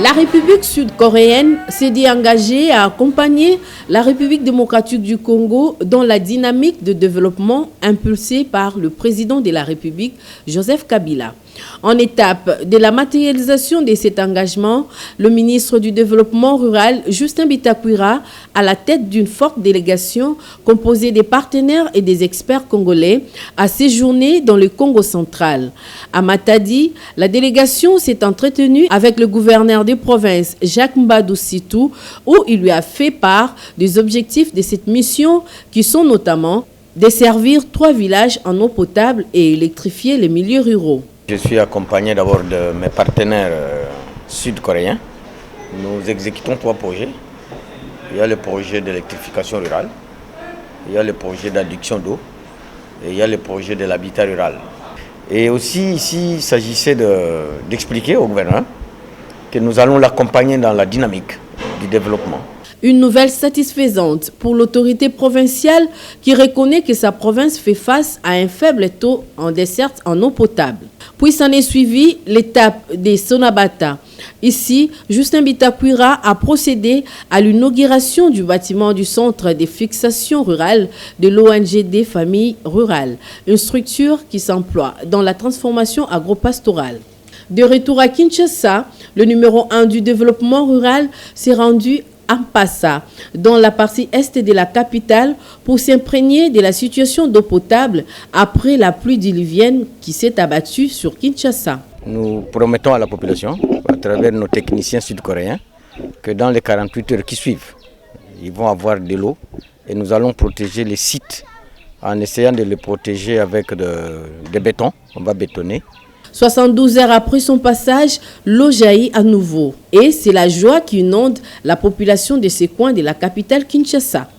La République sud-coréenne s'est dit engagée à accompagner la République démocratique du Congo dans la dynamique de développement impulsée par le président de la République, Joseph Kabila. En étape de la matérialisation de cet engagement, le ministre du Développement rural, Justin Bitakwira, à la tête d'une forte délégation composée des partenaires et des experts congolais, a séjourné dans le Congo central. À Matadi, la délégation s'est entretenue avec le gouverneur des provinces, Jacques Mbadou Sitou, où il lui a fait part des objectifs de cette mission qui sont notamment desservir 3 villages en eau potable et électrifier les milieux ruraux. Je suis accompagné d'abord de mes partenaires sud-coréens. Nous exécutons 3 projets. Il y a le projet d'électrification rurale, il y a le projet d'adduction d'eau et il y a le projet de l'habitat rural. Et aussi ici, il s'agissait d'expliquer au gouvernement que nous allons l'accompagner dans la dynamique du développement. Une nouvelle satisfaisante pour l'autorité provinciale qui reconnaît que sa province fait face à un faible taux en desserte en eau potable. Puis s'en est suivi l'étape des Sonabata. Ici, Justin Bitakwira a procédé à l'inauguration du bâtiment du centre de fixation rurale de l'ONG des familles rurales, une structure qui s'emploie dans la transformation agro-pastorale. De retour à Kinshasa, le numéro 1 du développement rural s'est rendu à Mpassa, dans la partie est de la capitale, pour s'imprégner de la situation d'eau potable après la pluie diluvienne qui s'est abattue sur Kinshasa. Nous promettons à la population, à travers nos techniciens sud-coréens, que dans les 48 heures qui suivent, ils vont avoir de l'eau et nous allons protéger les sites en essayant de les protéger avec de béton. On va bétonner. 72 heures après son passage, l'eau jaillit à nouveau. Et c'est la joie qui inonde la population de ces coins de la capitale Kinshasa.